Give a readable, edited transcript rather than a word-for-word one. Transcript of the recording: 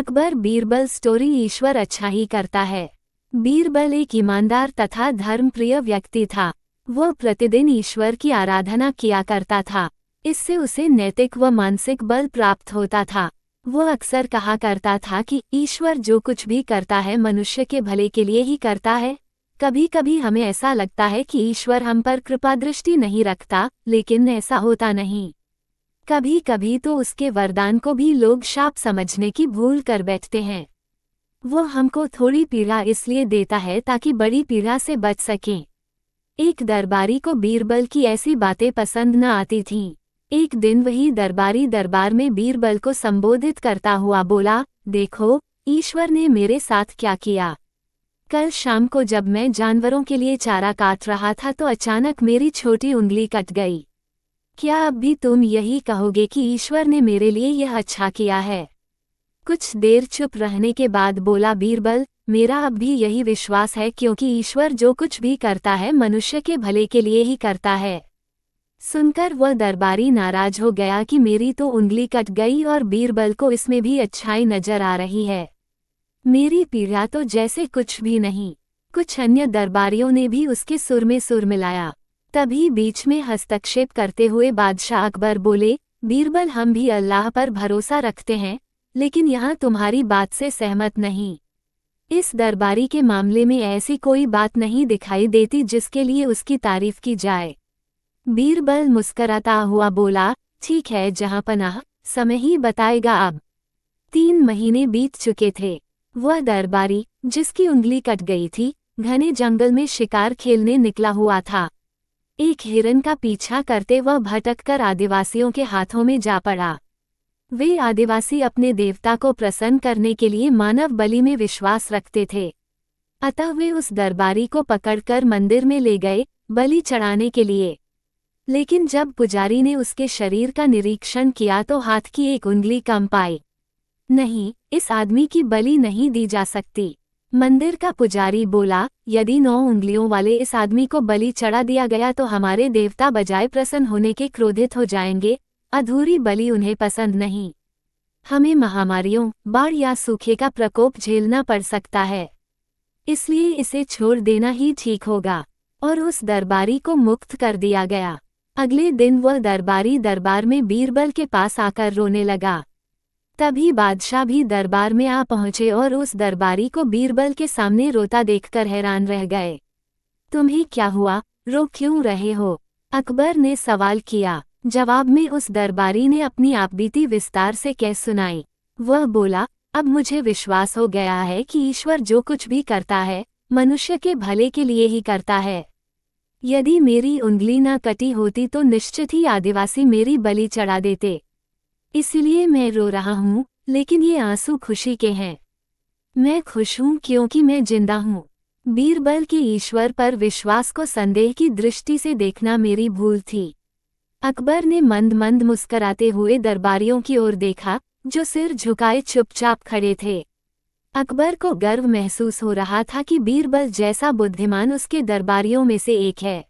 Akbar Birbal story. ईश्वर अच्छा ही करता है। बीरबल एक ईमानदार तथा धर्मप्रिय व्यक्ति था। वह प्रतिदिन ईश्वर की आराधना किया करता था। इससे उसे नैतिक व मानसिक बल प्राप्त होता था। वह अक्सर कहा करता था कि ईश्वर जो कुछ भी करता है मनुष्य के भले के लिए ही करता है। कभी कभी हमें ऐसा लगता है कि ईश्वर हम पर कृपा दृष्टि नहीं रखता, लेकिन ऐसा होता नहीं। कभी कभी तो उसके वरदान को भी लोग शाप समझने की भूल कर बैठते हैं। वो हमको थोड़ी पीड़ा इसलिए देता है ताकि बड़ी पीड़ा से बच सकें। एक दरबारी को बीरबल की ऐसी बातें पसंद न आती थीं। एक दिन वही दरबारी दरबार में बीरबल को संबोधित करता हुआ बोला, देखो, ईश्वर ने मेरे साथ क्या किया। कल शाम को जब मैं जानवरों के लिए चारा काट रहा था तो अचानक मेरी छोटी उंगली कट गई। क्या अब भी तुम यही कहोगे कि ईश्वर ने मेरे लिए यह अच्छा किया है? कुछ देर चुप रहने के बाद बोला बीरबल, मेरा अब भी यही विश्वास है, क्योंकि ईश्वर जो कुछ भी करता है मनुष्य के भले के लिए ही करता है। सुनकर वह दरबारी नाराज हो गया कि मेरी तो उंगली कट गई और बीरबल को इसमें भी अच्छाई नजर आ रही है। मेरी पीड़ा तो जैसे कुछ भी नहीं। कुछ अन्य दरबारियों ने भी उसके सुर में सुर मिलाया। तभी बीच में हस्तक्षेप करते हुए बादशाह अकबर बोले, बीरबल, हम भी अल्लाह पर भरोसा रखते हैं, लेकिन यहाँ तुम्हारी बात से सहमत नहीं। इस दरबारी के मामले में ऐसी कोई बात नहीं दिखाई देती जिसके लिए उसकी तारीफ की जाए। बीरबल मुस्कराता हुआ बोला, ठीक है जहाँपनाह, समय ही बताएगा। अब 3 महीने बीत चुके थे। वह दरबारी, जिसकी उंगली कट गई थी, घने जंगल में शिकार खेलने निकला हुआ था। एक हिरन का पीछा करते वह भटककर आदिवासियों के हाथों में जा पड़ा। वे आदिवासी अपने देवता को प्रसन्न करने के लिए मानव बलि में विश्वास रखते थे। अतः वे उस दरबारी को पकड़कर मंदिर में ले गए बलि चढ़ाने के लिए। लेकिन जब पुजारी ने उसके शरीर का निरीक्षण किया तो हाथ की एक उंगली कम पाई। नहीं, इस आदमी की बलि नहीं दी जा सकती। मंदिर का पुजारी बोला, यदि 9 उंगलियों वाले इस आदमी को बलि चढ़ा दिया गया तो हमारे देवता बजाय प्रसन्न होने के क्रोधित हो जाएंगे। अधूरी बलि उन्हें पसंद नहीं। हमें महामारियों, बाढ़ या सूखे का प्रकोप झेलना पड़ सकता है, इसलिए इसे छोड़ देना ही ठीक होगा। और उस दरबारी को मुक्त कर दिया गया। अगले दिन वह दरबारी दरबार में बीरबल के पास आकर रोने लगा। तभी बादशाह भी दरबार में आ पहुंचे और उस दरबारी को बीरबल के सामने रोता देखकर हैरान रह गए। तुम्हें क्या हुआ, रो क्यों रहे हो? अकबर ने सवाल किया। जवाब में उस दरबारी ने अपनी आपबीती विस्तार से कह सुनाई। वह बोला, अब मुझे विश्वास हो गया है कि ईश्वर जो कुछ भी करता है मनुष्य के भले के लिए ही करता है। यदि मेरी उंगली न कटी होती तो निश्चित ही आदिवासी मेरी बलि चढ़ा देते। इसलिए मैं रो रहा हूँ, लेकिन ये आंसू खुशी के हैं। मैं खुश हूँ क्योंकि मैं जिंदा हूँ। बीरबल के ईश्वर पर विश्वास को संदेह की दृष्टि से देखना मेरी भूल थी। अकबर ने मंद मंद मुस्कराते हुए दरबारियों की ओर देखा, जो सिर झुकाए चुपचाप खड़े थे। अकबर को गर्व महसूस हो रहा था कि बीरबल जैसा बुद्धिमान उसके दरबारियों में से एक है।